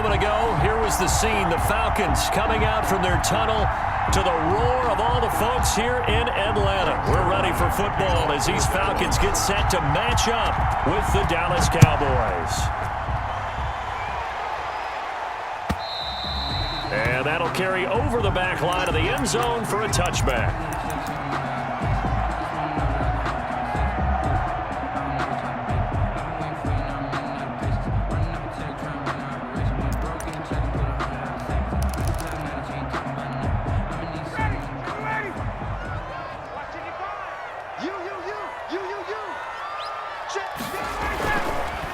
moment ago, here was the scene. The Falcons coming out from their tunnel to the roar of all the folks here in Atlanta. We're ready for football as these Falcons get set to match up with the Dallas Cowboys. And that'll carry over the back line of the end zone for a touchback.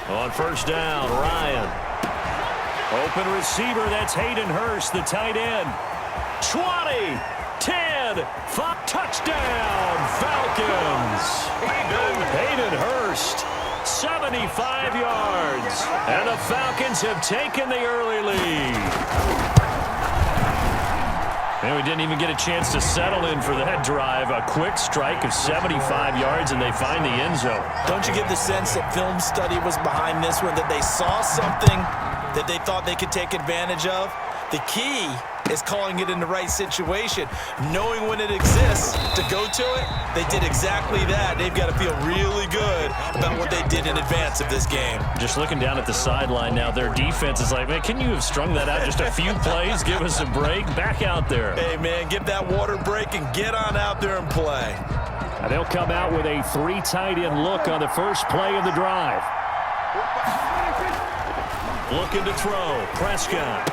On first down, Ryan. Open receiver, that's Hayden Hurst, the tight end. 20, 10, 5, touchdown, Falcons. Hayden Hurst, 75 yards. And the Falcons have taken the early lead. And we didn't even get a chance to settle in for that drive. A quick strike of 75 yards, and they find the end zone. Don't you get the sense that film study was behind this one, that they saw something that they thought they could take advantage of? The key is calling it in the right situation, knowing when it exists to go to it. They did exactly that. They've got to feel really good about what they did in advance of this game. Just looking down at the sideline now, their defense is like, man, can you have strung that out just a few plays? Give us a break. Back out there. Hey, man, give that water break and get on out there and play. And they'll come out with a 3 tight end look on the first play of the drive. Looking to throw. Prescott.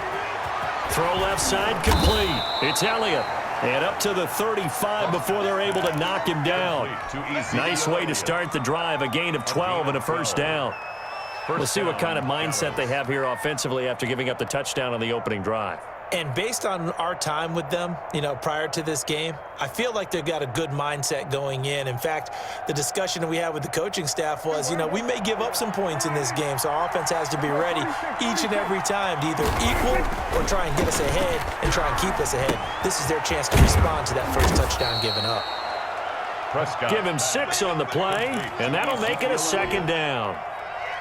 Throw left side, complete. It's Elliott. And up to the 35 before they're able to knock him down. Nice way to start the drive. A gain of 12 and a first down. We'll see what kind of mindset they have here offensively after giving up the touchdown on the opening drive. And based on our time with them, prior to this game, I feel like they've got a good mindset going in. In fact, the discussion that we had with the coaching staff was, we may give up some points in this game, so our offense has to be ready each and every time to either equal or try and get us ahead and try and keep us ahead. This is their chance to respond to that first touchdown given up. Give him 6 on the play, and that'll make it a second down.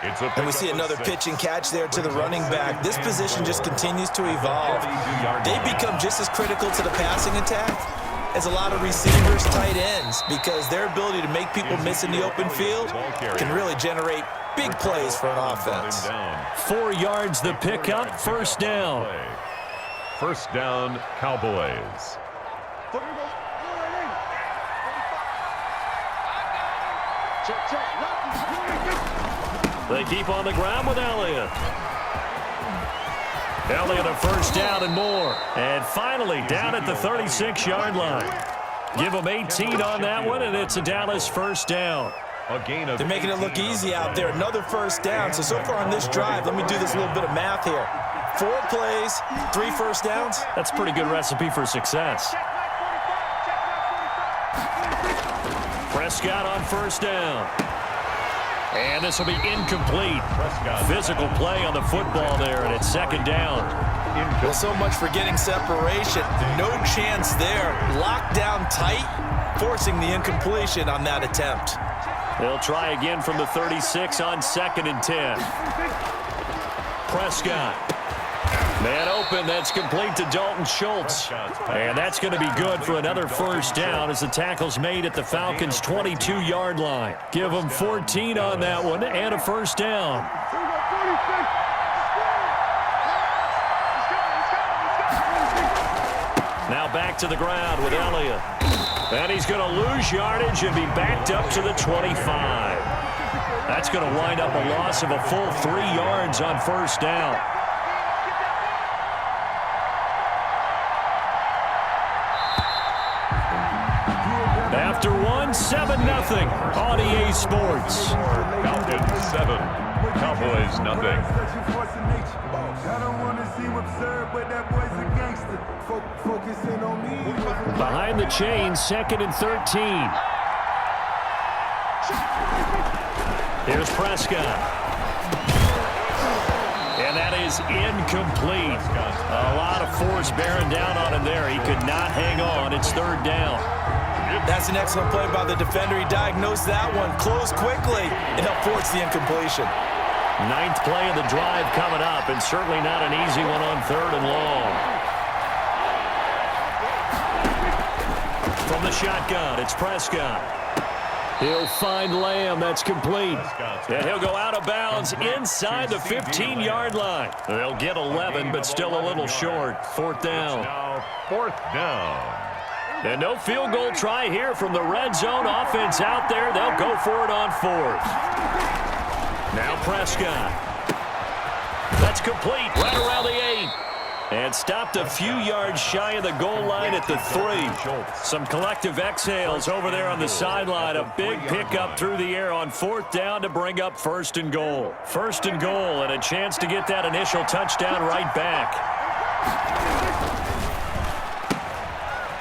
And we see another pitch and catch there to the running back. This position just continues to evolve. They become just as critical to the passing attack as a lot of receivers, tight ends, because their ability to make people miss in the open field can really generate big plays for an offense. 4 yards the pickup, first down. First down, Cowboys. They keep on the ground with Elliott. Elliott a first down and more. And finally down at the 36-yard line. Give them 18 on that one, and it's a Dallas first down. They're making it look easy out there. Another first down. So far on this drive, let me do this little bit of math here. 4 plays, 3 first downs. That's a pretty good recipe for success. Prescott on first down. And this will be incomplete. Physical play on the football there, and it's second down. Well, so much for getting separation. No chance there. Locked down tight, forcing the incompletion on that attempt. They'll try again from the 36 on 2nd and 10. Prescott. Man open, that's complete to Dalton Schultz. And that's going to be good for another first down as the tackle's made at the Falcons' 22-yard line. Give them 14 on that one and a first down. Now back to the ground with Elliott. And he's going to lose yardage and be backed up to the 25. That's going to wind up a loss of a full 3 yards on first down. After 7-0 on EA Sports. Falcons 7, Cowboys nothing. Behind the chains, 2nd and 13. Here's Prescott. And that is incomplete. A lot of force bearing down on him there. He could not hang on. It's 3rd down. That's an excellent play by the defender. He diagnosed that one, closed quickly, and helped force the incompletion. Ninth play of the drive coming up, and certainly not an easy one on 3rd and long. From the shotgun, it's Prescott. He'll find Lamb. That's complete. And he'll go out of bounds inside the 15-yard line. They'll get 11, but still a little short. 4th down. Now 4th down. And no field goal try here from the red zone. Offense out there. They'll go for it on 4th. Now Prescott. That's complete right around the 8. And stopped a few yards shy of the goal line at the 3. Some collective exhales over there on the sideline. A big pickup through the air on 4th down to bring up 1st and goal. 1st and goal and a chance to get that initial touchdown right back.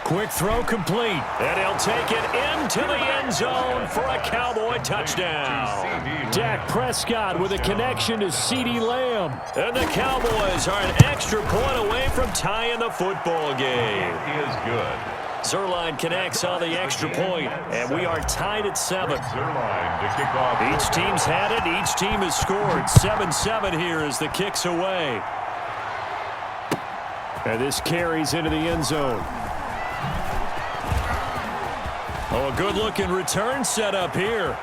Quick throw complete. And he'll take it into the end zone for a Cowboy touchdown. Dak Prescott with a connection to CeeDee Lamb. And the Cowboys are an extra point away from tying the football game. He is good. Zerline connects on the extra point, and we are tied at 7. Zerline to kick off. Each team's had it. Each team has scored. 7-7 here as the kick's away. And this carries into the end zone. Oh, a good-looking return setup here.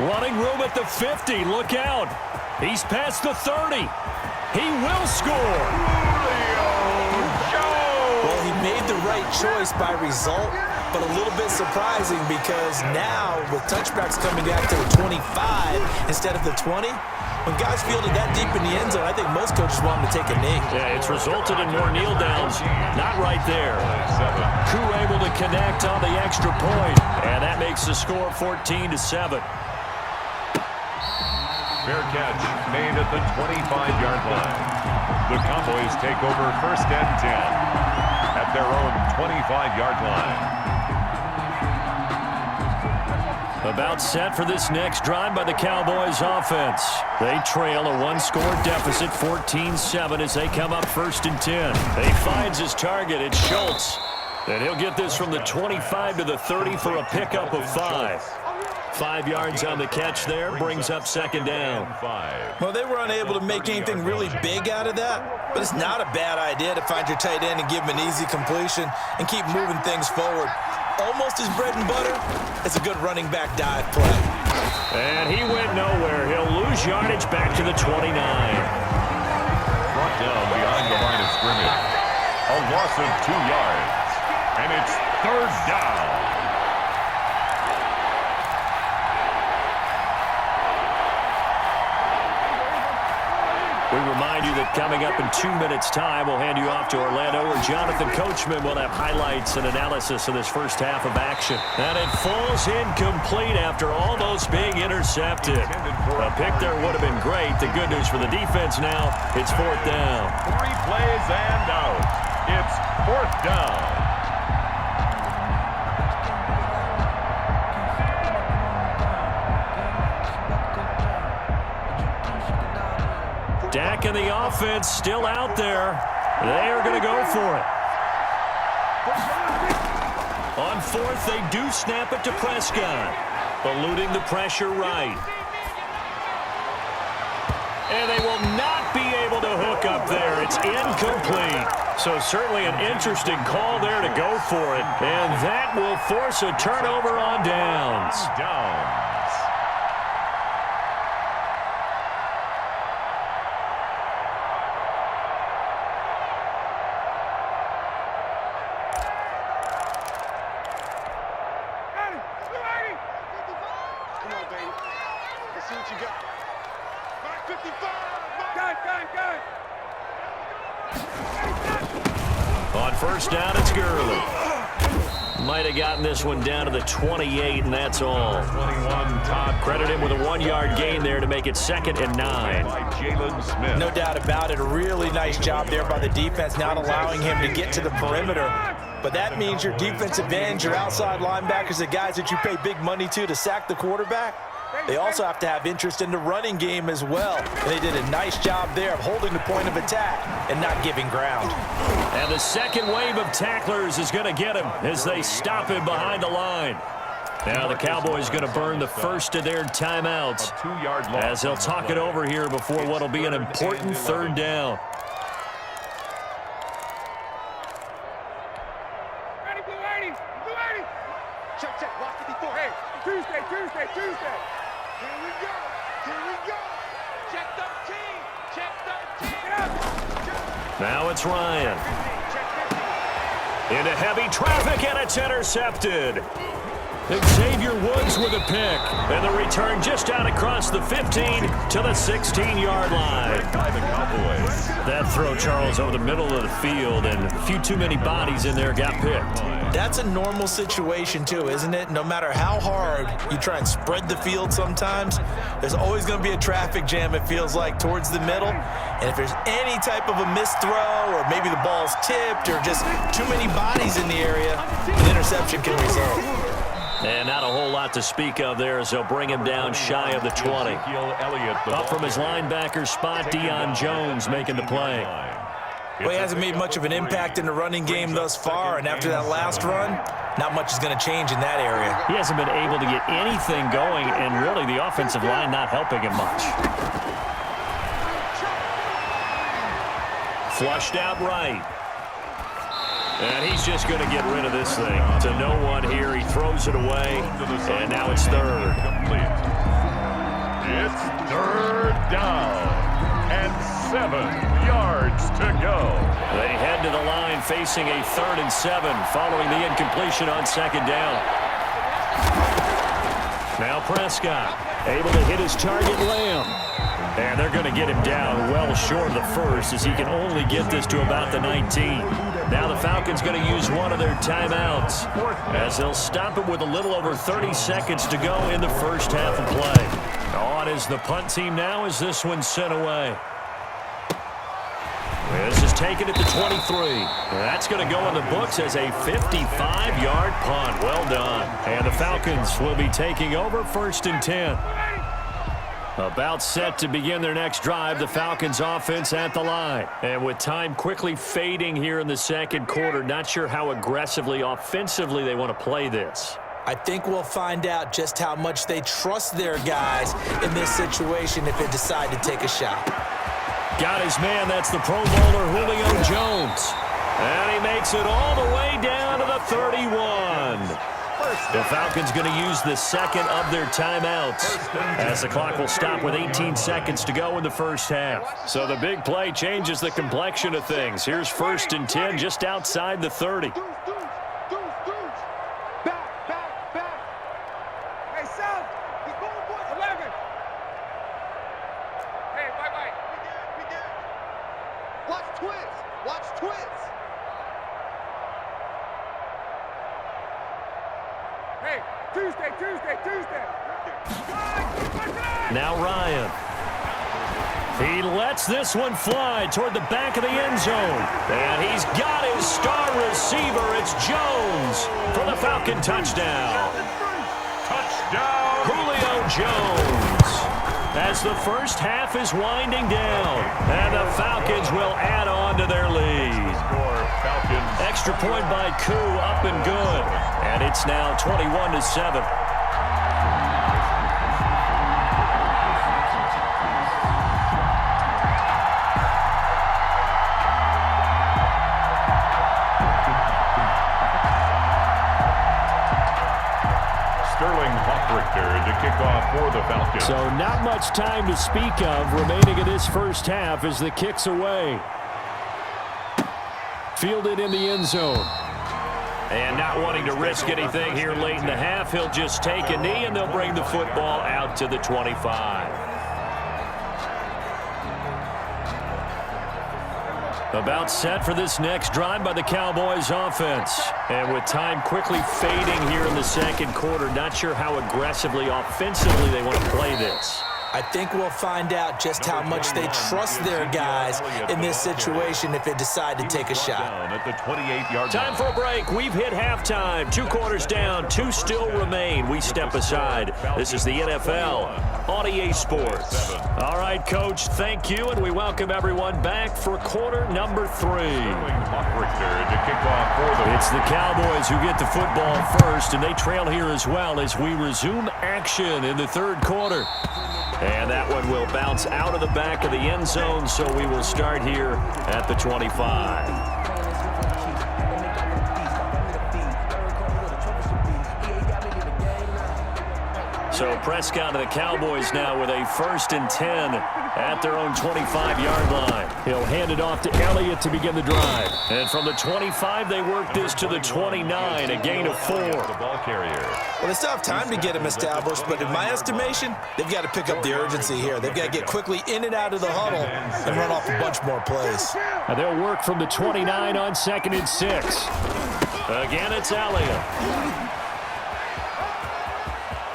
Running room at the 50. Look out. He's past the 30. He will score. Well, he made the right choice by result, but a little bit surprising because now with touchbacks coming back to the 25 instead of the 20, when guys fielded that deep in the end zone, I think most coaches want them to take a knee. Yeah, it's resulted in more kneel downs. Not right there. Koo able to connect on the extra point, and that makes the score 14-7. Fair catch made at the 25-yard line. The Cowboys take over 1st and 10 at their own 25-yard line. About set for this next drive by the Cowboys offense. They trail a 1-score deficit, 14-7, as they come up 1st and 10. He finds his target. It's Schultz. And he'll get this from the 25 to the 30 for a pickup of 5. 5 yards on the catch there, brings up 2nd down. Well, they were unable to make anything really big out of that, but it's not a bad idea to find your tight end and give him an easy completion and keep moving things forward. Almost his bread and butter. It's a good running back dive play. And he went nowhere. He'll lose yardage back to the 29. Brought down behind the line of scrimmage. A loss of 2 yards. And it's 3rd down. We remind you that coming up in 2 minutes' time, we'll hand you off to Orlando, where Jonathan Coachman will have highlights and analysis of this first half of action. And it falls incomplete after almost being intercepted. A pick there would have been great. The good news for the defense now, it's 4th down. 3 plays and out. It's 4th down. Dak and the offense still out there. They are going to go for it. On 4th, they do snap it to Prescott, eluding the pressure right. And they will not be able to hook up there. It's incomplete. So certainly an interesting call there to go for it. And that will force a turnover on downs. On 1st down, it's Gurley. Might have gotten this one down to the 28, and that's all. 21, Todd. Credit him with a 1-yard gain there to make it 2nd and 9. No doubt about it. A really nice job there by the defense, not allowing him to get to the perimeter. But that means your defensive ends, your outside linebackers, the guys that you pay big money to sack the quarterback, they also have to have interest in the running game as well. And they did a nice job there of holding the point of attack and not giving ground. And the second wave of tacklers is going to get him as they stop him behind the line. Now the Cowboys going to burn the first of their timeouts as they'll talk it over here before what will be an important third down. Tuesday. Here we go. Check 13. Get up. Now it's Ryan. Into heavy traffic, and it's intercepted. Xavier Woods with a pick, and the return just out across the 15 to the 16-yard line. That throw, Charles, over the middle of the field, and a few too many bodies in there got picked. That's a normal situation, too, isn't it? No matter how hard you try and spread the field sometimes, there's always going to be a traffic jam, it feels like, towards the middle. And if there's any type of a missed throw or maybe the ball's tipped or just too many bodies in the area, an interception can result. And not a whole lot to speak of there as they'll bring him down shy of the 20. Up from his linebacker spot, Deion Jones making the play. Well, he hasn't made much of an impact in the running game thus far, and after that last run, not much is going to change in that area. He hasn't been able to get anything going, and really the offensive line not helping him much. Flushed out right. And he's just going to get rid of this thing. To no one here. He throws it away, and now it's third. It's third down and 7 yards to go. They head to the line facing a 3rd and 7 following the incompletion on 2nd down. Now Prescott able to hit his target, Lamb. And they're going to get him down well short of the first as he can only get this to about the 19. Now the Falcons going to use one of their timeouts as they'll stop it with a little over 30 seconds to go in the first half of play. On is the punt team now as this one's sent away. This is taken at the 23. That's going to go in the books as a 55-yard punt. Well done. And the Falcons will be taking over 1st and 10. About set to begin their next drive, the Falcons offense at the line. And with time quickly fading here in the 2nd quarter, not sure how aggressively, offensively they want to play this. I think we'll find out just how much they trust their guys in this situation if they decide to take a shot. Got his man, that's the Pro Bowler Julio Jones. And he makes it all the way down to the 31. The Falcons going to use the 2nd of their timeouts as the clock will stop with 18 seconds to go in the first half. So the big play changes the complexion of things. Here's 1st and 10 just outside the 30. Back. Hey, South, he's going for 11. Hey, bye. We good. Watch twins. Hey, Tuesday. Now Ryan. He lets this one fly toward the back of the end zone. And he's got his star receiver. It's Jones for the Falcon touchdown. Touchdown, Julio Jones. As the first half is winding down. And the Falcons will add on to their lead. Extra point by Koo, up and good. And it's now 21-7. To kick off for the Falcons. So not much time to speak of remaining in this first half as the kick's away. Fielded in the end zone. And not wanting to risk anything here late in the half, he'll just take a knee and they'll bring the football out to the 25. About set for this next drive by the Cowboys offense. And with time quickly fading here in the 2nd quarter, not sure how aggressively, offensively they want to play this. I think we'll find out just how much they trust their guys in this situation if they decide to take a shot. At the 28-yard Time for a break. We've hit halftime. 2 quarters down. 2 still remain. We step aside. This is the NFL on EA Sports. All right, Coach, thank you, and we welcome everyone back for quarter number 3. It's the Cowboys who get the football first, and they trail here as well as we resume action in the 3rd quarter. And that one will bounce out of the back of the end zone, so we will start here at the 25. So Prescott to the Cowboys now with a 1st and 10 at their own 25-yard line. He'll hand it off to Elliott to begin the drive. And from the 25, they work this to the 29, a gain of 4. The ball carrier. Well, they still have time to get him established, but in my estimation, they've got to pick up the urgency here. They've got to get quickly in and out of the huddle and run off a bunch more plays. And they'll work from the 29 on 2nd and 6. Again, it's Elliott.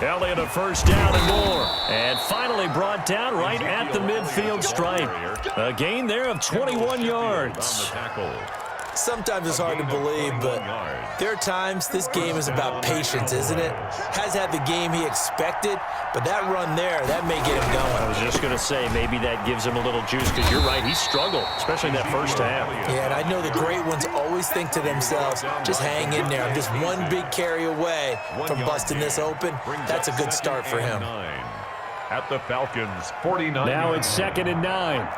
Elliott a 1st down and more. And finally brought down right at the midfield stripe. A gain there of 21 yards. Sometimes it's hard to believe, but there are times this game is about patience, isn't it? Has had the game he expected, but that run there, that may get him going. I was just going to say, maybe that gives him a little juice, because you're right, he struggled, especially in that 1st half. Yeah, and I know the great ones always think to themselves, just hang in there. I'm just one big carry away from busting this open. That's a good start for him. At the Falcons, 49. Now it's 2nd and 9.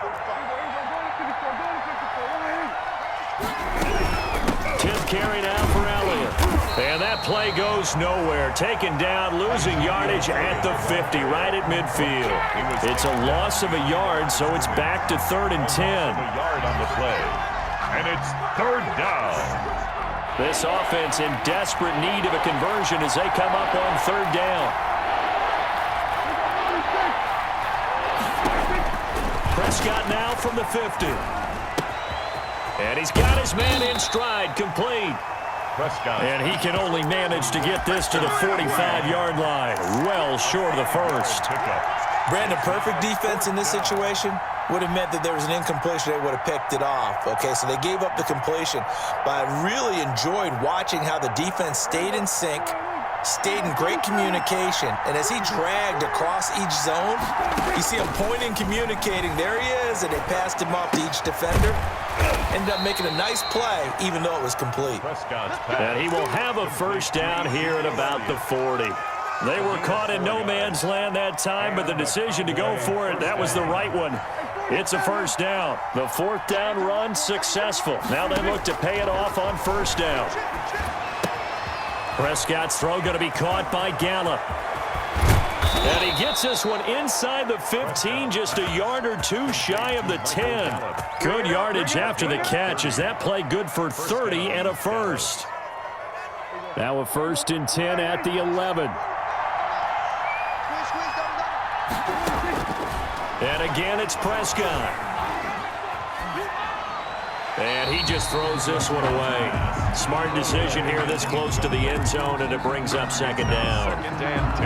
Tip carry now for Elliott. And that play goes nowhere. Taken down, losing yardage at the 50, right at midfield. It's a loss of a yard, so it's back to 3rd and 10. A yard on the play. And it's 3rd down. This offense in desperate need of a conversion as they come up on 3rd down. Prescott now from the 50. And he's got his man in stride, complete. Prescott. And he can only manage to get this to the 45-yard line, well short of the 1st. Brandon, perfect defense in this situation would have meant that there was an incompletion. They would have picked it off. Okay, so they gave up the completion. But I really enjoyed watching how the defense stayed in sync, stayed in great communication, and as he dragged across each zone, you see him pointing, communicating. There he is, and they passed him off to each defender. Ended up making a nice play, even though it was complete. And he will have a 1st down here at about the 40. They were caught in no man's land that time, but the decision to go for it, that was the right one. It's a 1st down. The 4th down run successful. Now they look to pay it off on 1st down. Prescott's throw going to be caught by Gallup. And he gets this one inside the 15, just a yard or 2 shy of the 10. Good yardage after the catch. Is that play good for 30 and a 1st? Now a 1st and 10 at the 11. And again, it's Prescott. And he just throws this one away. Smart decision here this close to the end zone, and it brings up 2nd down.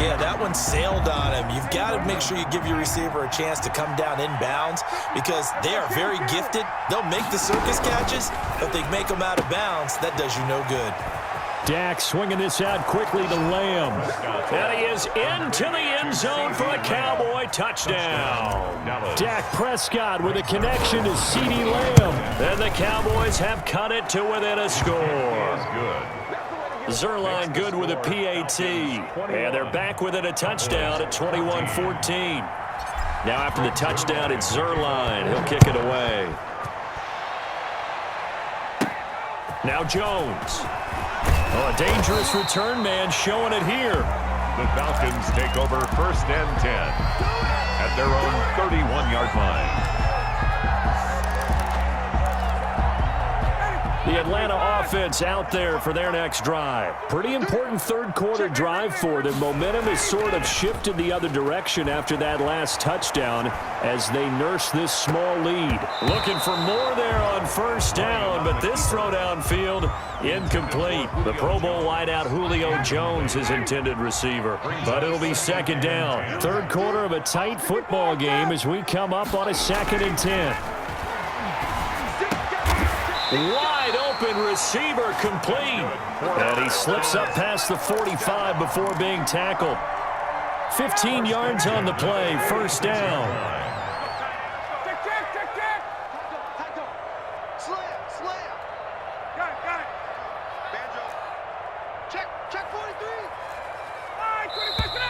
Yeah, that one sailed on him. You've got to make sure you give your receiver a chance to come down inbounds because they are very gifted. They'll make the circus catches, but they make them out of bounds. That does you no good. Dak swinging this out quickly to Lamb. And he is into the end zone for a Cowboy touchdown. Dak Prescott with a connection to CeeDee Lamb. And the Cowboys have cut it to within a score. Zerline good with a PAT. And they're back within a touchdown at 21-14. Now after the touchdown, it's Zerline. He'll kick it away. Now Jones. Oh, a dangerous return man showing it here. The Falcons take over 1st and 10 at their own 31-yard line. The Atlanta offense out there for their next drive. Pretty important third-quarter drive for them. Momentum has sort of shifted the other direction after that last touchdown as they nurse this small lead. Looking for more there on first down, but this throw downfield incomplete. The Pro Bowl wideout Julio Jones is intended receiver, but it'll be second down. Third quarter of a tight football game as we come up on a 2nd and 10. Wide open receiver complete. And he slips up past the 45 before being tackled. 15 yards on the play, first down. Check. Slam. Got it. Banjo. Check 43. All right, 25.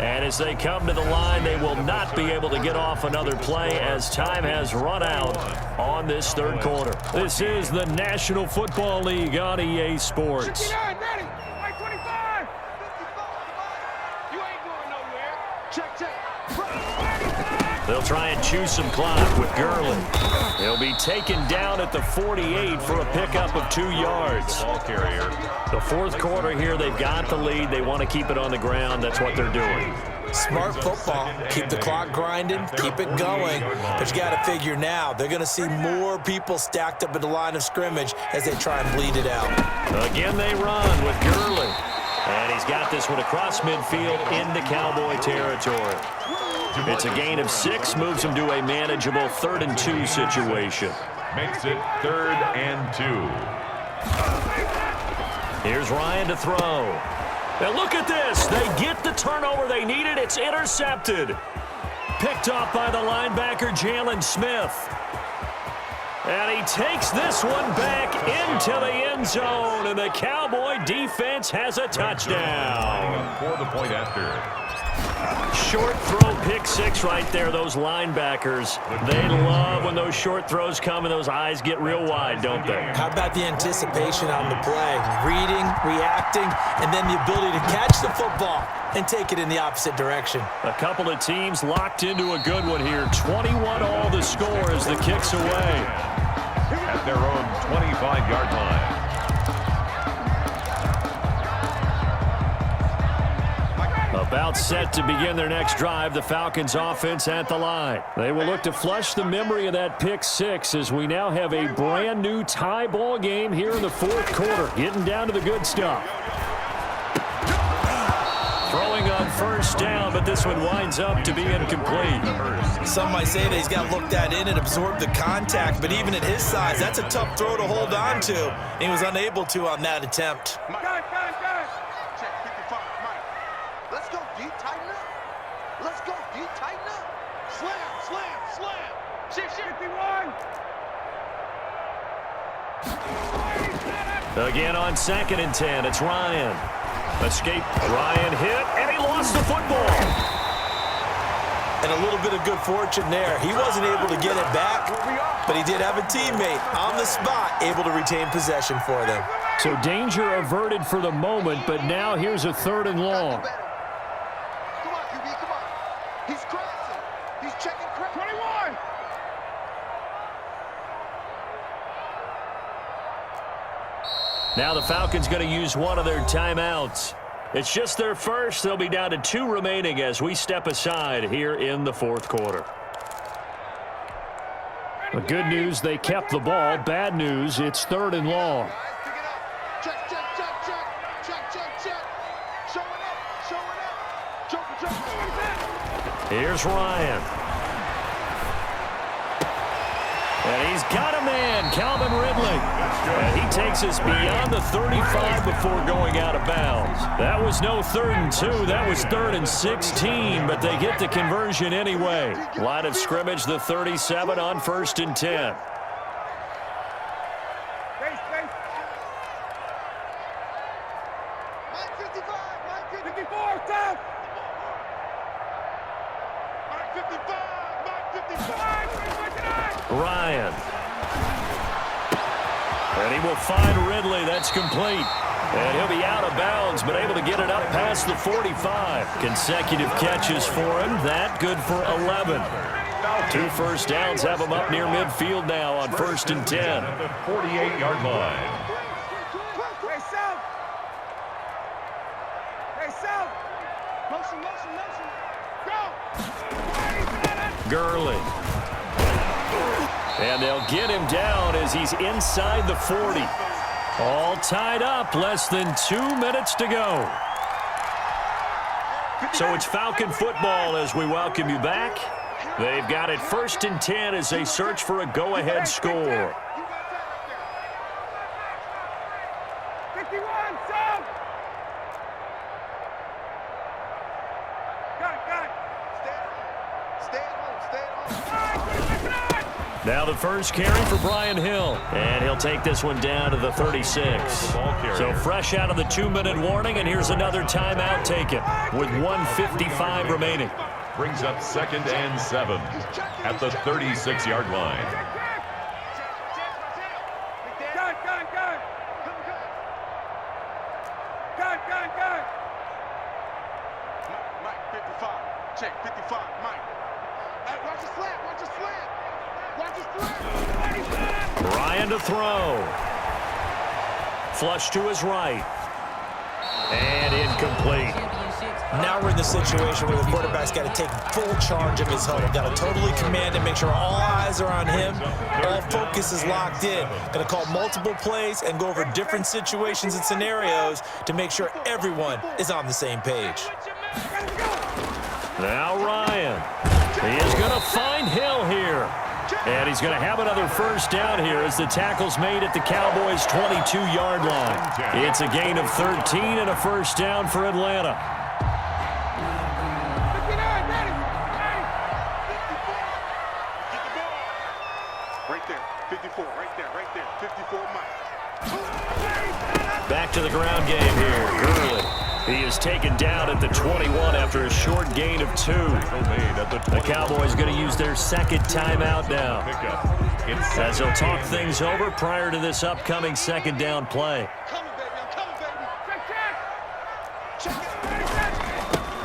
And as they come to the line, they will not be able to get off another play as time has run out on this third quarter. This is the National Football League on EA Sports. 69, ready. Right, 25. 55. You ain't going nowhere. Check. They'll try and chew some clock with Gurley. He'll be taken down at the 48 for a pickup of 2 yards. Ball carrier. The fourth quarter here, they've got the lead. They want to keep it on the ground. That's what they're doing. Smart football. Keep the clock grinding. Keep it going. But you got to figure now, they're going to see more people stacked up at the line of scrimmage as they try and bleed it out. Again, they run with Gurley. And he's got this one across midfield into Cowboy territory. It's a gain of 6, moves him to a manageable 3rd and 2 situation. Makes it 3rd and 2. Here's Ryan to throw. Now look at this. They get the turnover they needed. It's intercepted. Picked off by the linebacker, Jalen Smith. And he takes this one back into the end zone, and the Cowboy defense has a touchdown. For the point after. Short throw, pick 6 right there. Those linebackers, they love when those short throws come and those eyes get real wide, don't they? How about the anticipation on the play? Reading, reacting, and then the ability to catch the football and take it in the opposite direction. A couple of teams locked into a good one here. 21 all the score as the kick's away. At their own 25-yard line. About set to begin their next drive, the Falcons offense at the line. They will look to flush the memory of that pick 6 as we now have a brand new tie ball game here in the fourth quarter, getting down to the good stuff. Throwing on first down, but this one winds up to be incomplete. Some might say that he's got to look that in and absorb the contact, but even at his size, that's a tough throw to hold on to. He was unable to on that attempt. Got it. Check 55, Mike. Let's go deep, tighten up. Slam. Shift, 51. Again on 2nd and 10, it's Ryan. Escape, Ryan hit, and he lost the football. And a little bit of good fortune there. He wasn't able to get it back, but he did have a teammate on the spot able to retain possession for them. So danger averted for the moment, but now here's a 3rd and long. Come on, QB, come on. He's crossing. He's checking 21. Now the Falcons going to use one of their timeouts. It's just their first. They'll be down to 2 remaining as we step aside here in the fourth quarter. The good news, they kept the ball. Bad news, it's 3rd and long. Pick it up. Check. Showing up. Joker. Here's Ryan. And he's got a man, Calvin Ridley. And he takes us beyond the 35 before going out of bounds. That was no 3rd and 2. That was 3rd and 16, but they get the conversion anyway. Line of scrimmage, the 37 on 1st and 10. Mike 55. 54, stop. Mike 55. Ryan. And he will find Ridley. That's complete. And he'll be out of bounds, but able to get it up past the 45. Consecutive catches for him. That good for 11. 2 first downs have them up near midfield now on 1st and 10. At the 48-yard line. Hey, South. Hey, South. Motion, motion, motion. Go. Gurley. And they'll get him down as he's inside the 40. All tied up, less than 2 minutes to go. So it's Falcon football as we welcome you back. They've got it 1st and 10 as they search for a go-ahead score. 51, South. Got it. Stay at home. Now the first carry for Brian Hill. And he'll take this one down to the 36. So fresh out of the 2-minute warning, and here's another timeout taken with 1:55 remaining. Brings up 2nd and 7 at the 36-yard line. Gun. Mike, 55. Check, 55, Mike. Hey, watch your slant. Ryan to throw. Flush to his right. And incomplete. Now we're in the situation where the quarterback's got to take full charge of his huddle. Got to totally command it, make sure all eyes are on him. All focus is locked in. Going to call multiple plays and go over different situations and scenarios to make sure everyone is on the same page. Now Ryan. He is going to find Hill here. And he's going to have another first down here as the tackle's made at the Cowboys' 22-yard line. It's a gain of 13 and a first down for Atlanta. Right there, 54, right there, 54, Mike. Back to the ground game here. Gurley. He is taken down at the 21 after a short gain of 2. The Cowboys going to use their second timeout now, as they'll talk things over prior to this upcoming second down play.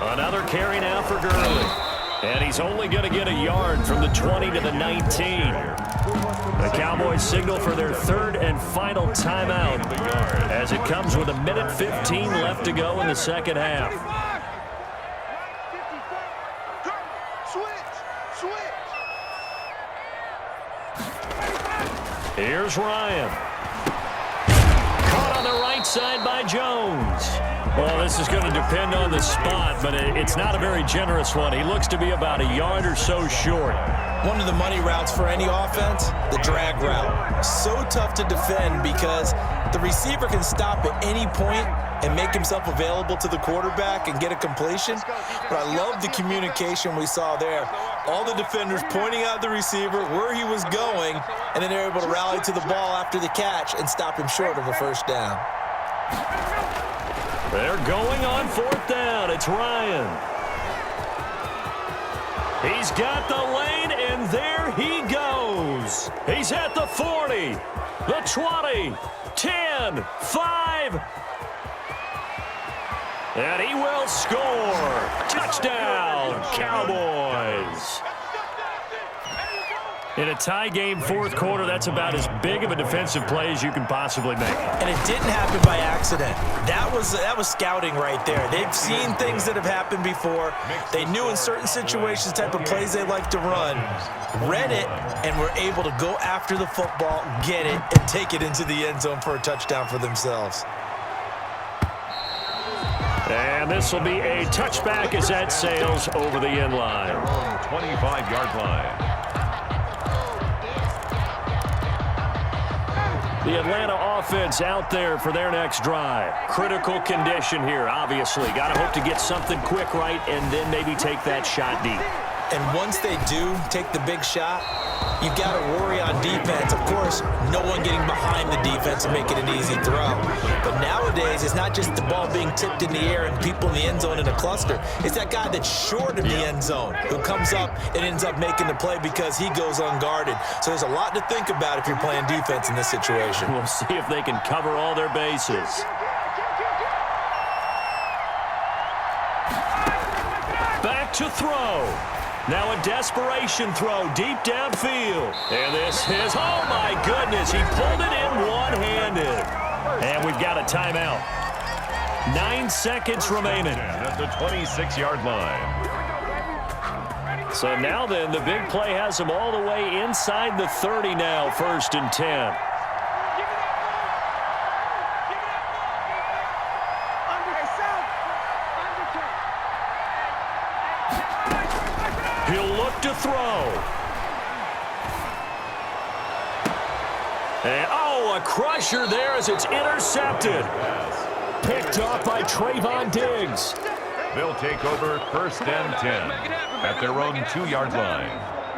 Another carry now for Gurley. And he's only going to get a yard from the 20 to the 19. The Cowboys signal for their 3rd and final timeout as it comes with 1:15 left to go in the second half. Here's Ryan. Caught on the right side by Jones. Well, this is going to depend on the spot, but it's not a very generous one. He looks to be about a yard or so short. One of the money routes for any offense, the drag route. So tough to defend because the receiver can stop at any point and make himself available to the quarterback and get a completion. But I love the communication we saw there. All the defenders pointing out the receiver, where he was going, and then they're able to rally to the ball after the catch and stop him short of a first down. They're going on 4th down. It's Ryan. He's got the lane, and there he goes. He's at the 40, the 20, 10, 5. And he will score. Touchdown, Cowboys. In a tie game 4th quarter, that's about as big of a defensive play as you can possibly make. And it didn't happen by accident. That was scouting right there. They've seen things that have happened before. They knew in certain situations the type of plays they like to run, read it, and were able to go after the football, get it, and take it into the end zone for a touchdown for themselves. And this will be a touchback as that sails over the end line. 25-yard line. The Atlanta offense out there for their next drive. Critical condition here, obviously. Got to hope to get something quick right and then maybe take that shot deep. And once they do take the big shot, you've got to worry on defense. Of course, no one getting behind the defense and making an easy throw. But nowadays, it's not just the ball being tipped in the air and people in the end zone in a cluster. It's that guy that's short of the end zone who comes up and ends up making the play because he goes unguarded. So there's a lot to think about if you're playing defense in this situation. We'll see if they can cover all their bases. Back to throw. Now a desperation throw deep downfield. And this is, oh my goodness, he pulled it in one-handed. And we've got a timeout. 9 seconds remaining. At the 26-yard line. So now then, the big play has him all the way inside the 30 now, 1st and 10. He'll look to throw. And, oh, a crusher there as it's intercepted. Picked off by Trayvon Diggs. They'll take over 1st and 10 at their own 2-yard line.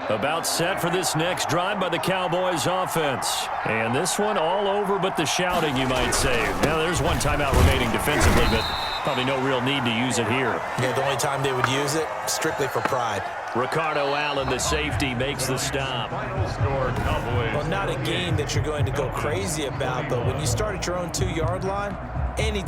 About set for this next drive by the Cowboys offense. And this one all over but the shouting, you might say. Now, there's one timeout remaining defensively, but probably no real need to use it here. Yeah, the only time they would use it, strictly for pride. Ricardo Allen, the safety, makes the stop. Final score, Cowboys. Well, not a game that you're going to go crazy about, but when you start at your own 2-yard line, any